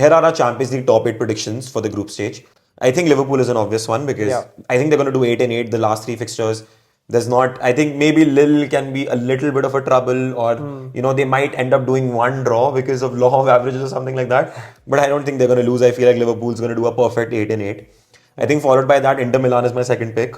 here are our Champions League top 8 predictions for the group stage. I think Liverpool is an obvious one because I think they're going to do 8 and 8 the last 3 fixtures. There's not, I think maybe Lille can be a little bit of a trouble, or they might end up doing one draw because of law of averages or something like that. But I don't think they're going to lose. I feel like Liverpool's going to do a perfect 8 and 8. I think followed by that, Inter Milan is my second pick.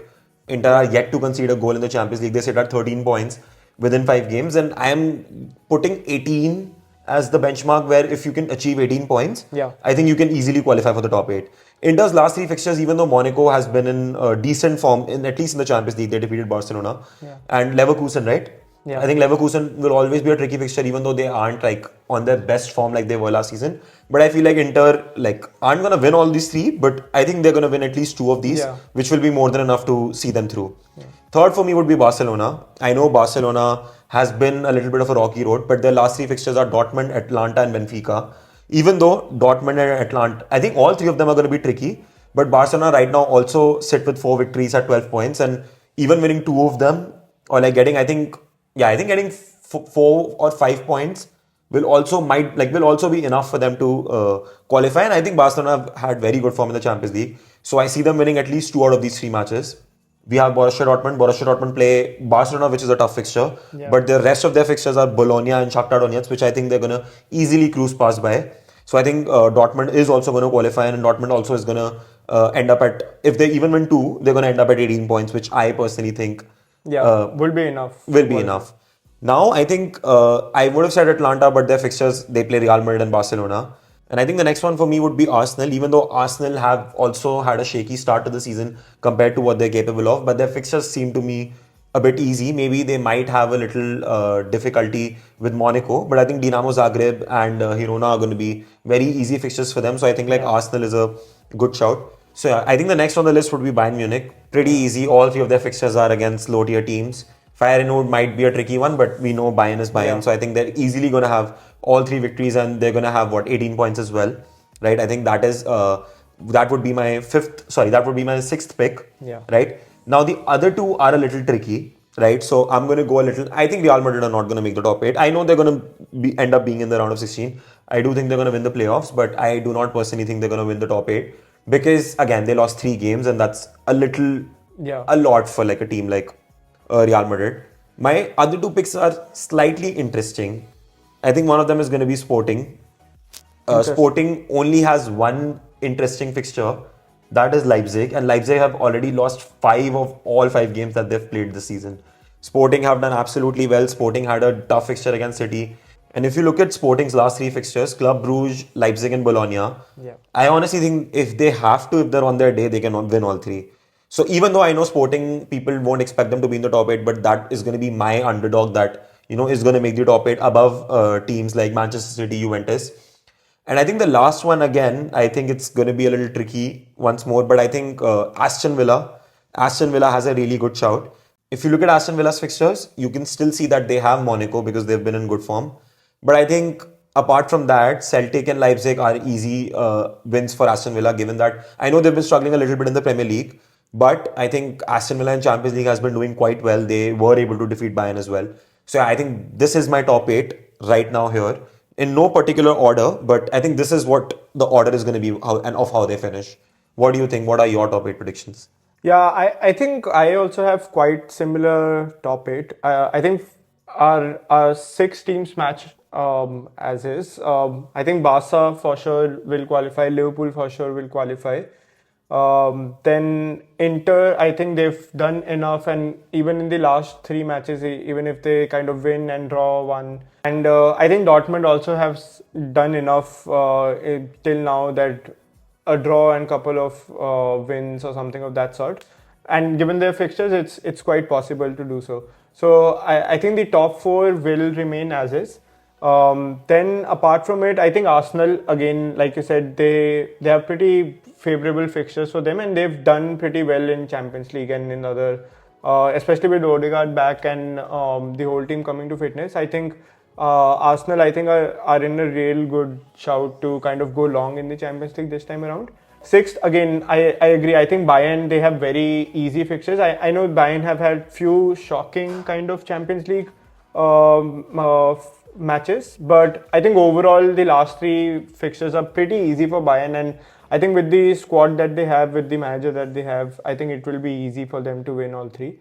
Inter are yet to concede a goal in the Champions League. They sit at 13 points within 5 games, and I am putting 18 as the benchmark where if you can achieve 18 points, I think you can easily qualify for the top 8. Inter's last 3 fixtures, even though Monaco has been in decent form, at least in the Champions League, they defeated Barcelona and Leverkusen, right? I think Leverkusen will always be a tricky fixture, even though they aren't like on their best form like they were last season. But I feel like Inter aren't gonna win all these 3, but I think they're gonna win at least 2 of these, which will be more than enough to see them through. Third for me would be Barcelona. I know Barcelona has been a little bit of a rocky road, but their last 3 fixtures are Dortmund, Atlanta, and Benfica. Even though Dortmund and Atlanta, I think all 3 of them are going to be tricky, but Barcelona right now also sit with 4 victories at 12 points, and even winning 2 of them, or getting, I think getting 4 or 5 points will also be enough for them to qualify. And I think Barcelona have had very good form in the Champions League, so I see them winning at least 2 out of these 3 matches. We have Borussia Dortmund. Borussia Dortmund play Barcelona, which is a tough fixture. But the rest of their fixtures are Bologna and Shakhtar Donetsk, which I think they're going to easily cruise past by. So I think Dortmund is also going to qualify, and Dortmund also is going to end up at, if they even win 2, they're going to end up at 18 points, which I personally think will be enough. Will be enough. Now, I think I would have said Atlanta, but their fixtures, they play Real Madrid and Barcelona. And I think the next one for me would be Arsenal, even though Arsenal have also had a shaky start to the season compared to what they're capable of. But their fixtures seem to me a bit easy. Maybe they might have a little difficulty with Monaco, but I think Dinamo Zagreb and Girona are going to be very easy fixtures for them. So I think Arsenal is a good shout. So yeah, I think the next on the list would be Bayern Munich. Pretty easy. All 3 of their fixtures are against low tier teams. Feyenoord might be a tricky one, but we know Bayern is Bayern. So I think they're easily going to have all 3 victories, and they're going to have 18 points as well, right? I think that is that would be my 6th pick, right? Now the other 2 are a little tricky, right? So I'm going to go a little. I think Real Madrid are not going to make the top 8. I know they're going to end up being in the round of 16. I do think they're going to win the playoffs, but I do not personally think they're going to win the top 8 because again they lost 3 games, and that's a lot for a team like Real Madrid. My other 2 picks are slightly interesting. I think one of them is going to be Sporting. Sporting only has one interesting fixture, that is Leipzig, and Leipzig have already lost 5 of all 5 games that they've played this season. Sporting have done absolutely well. Sporting had a tough fixture against City. And if you look at Sporting's last 3 fixtures, Club Brugge, Leipzig and Bologna, I honestly think if they're on their day, they can win all 3. So even though I know Sporting, people won't expect them to be in the top 8, but that is going to be my underdog that is going to make the top 8 above teams like Manchester City, Juventus. And I think the last one, again, I think it's going to be a little tricky once more, but I think Aston Villa has a really good shout. If you look at Aston Villa's fixtures, you can still see that they have Monaco because they've been in good form. But I think apart from that, Celtic and Leipzig are easy wins for Aston Villa, given that I know they've been struggling a little bit in the Premier League, but I think Aston Villa in Champions League has been doing quite well. They were able to defeat Bayern as well. So I think this is my top 8 right now here. In no particular order, but I think this is what the order is going to be and of how they finish. What do you think? What are your top 8 predictions? Yeah, I think I also have quite similar top 8. I think our 6 teams match as is. I think Barca for sure will qualify. Liverpool for sure will qualify. Then Inter, I think they've done enough, and even in the last 3 matches, even if they kind of win and draw one, and I think Dortmund also have done enough till now that a draw and couple of wins or something of that sort, and given their fixtures, it's quite possible to do so. So I think the top 4 will remain as is. Then apart from it, I think Arsenal, again, like you said, they have pretty favorable fixtures for them, and they've done pretty well in Champions League and in other, especially with Odegaard back and the whole team coming to fitness. I think Arsenal, are in a real good shout to kind of go long in the Champions League this time around. 6th, again, I agree. I think Bayern, they have very easy fixtures. I know Bayern have had few shocking kind of Champions League matches, but I think overall the last three fixtures are pretty easy for Bayern, and I think with the squad that they have, with the manager that they have, I think it will be easy for them to win all three.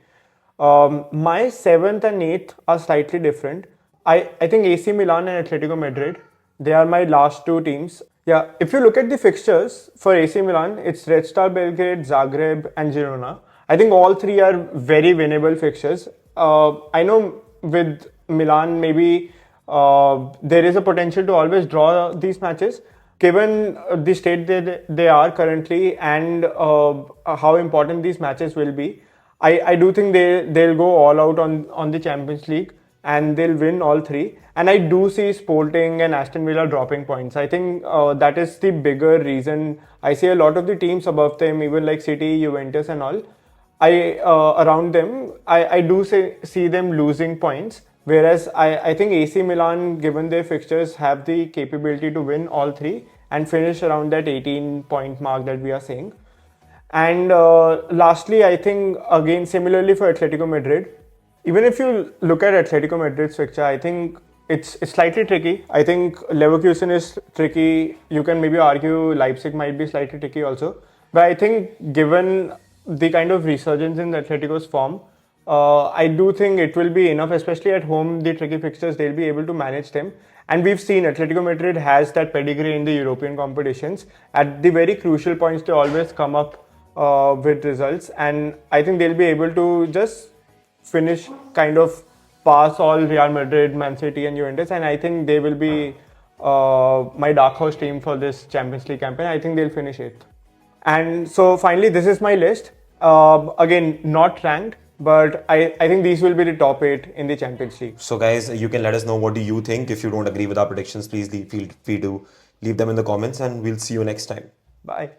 My seventh and eighth are slightly different. I think AC Milan and Atletico Madrid, they are my last two teams. Yeah, if you look at the fixtures for AC Milan, it's Red Star Belgrade, Zagreb, and Girona. I think all three are very winnable fixtures. I know with Milan, maybe there is a potential to always draw these matches. Given the state they are currently and how important these matches will be, I do think they'll go all out on the Champions League and they'll win all three. And I do see Sporting and Aston Villa dropping points. I think that is the bigger reason. I see a lot of the teams above them, even like City, Juventus, and all. Around them, I do see them losing points. Whereas I think AC Milan, given their fixtures, have the capability to win all three and finish around that 18 point mark that we are saying. And lastly, I think again similarly for Atletico Madrid, even if you look at Atletico Madrid's fixture, I think it's slightly tricky. I think Leverkusen is tricky. You can maybe argue Leipzig might be slightly tricky also. But I think given the kind of resurgence in Atletico's form, I do think it will be enough, especially at home, the tricky fixtures, they'll be able to manage them. And we've seen Atletico Madrid has that pedigree in the European competitions. At the very crucial points, they always come up with results. And I think they'll be able to just finish kind of pass all Real Madrid, Man City, and Juventus. And I think they will be my dark horse team for this Champions League campaign. I think they'll finish eighth. And so finally, this is my list. Again, not ranked, but I think these will be the top eight in the Champions League. So guys, you can let us know what do you think. If you don't agree with our predictions, please feel free to leave them in the comments and we'll see you next time. Bye.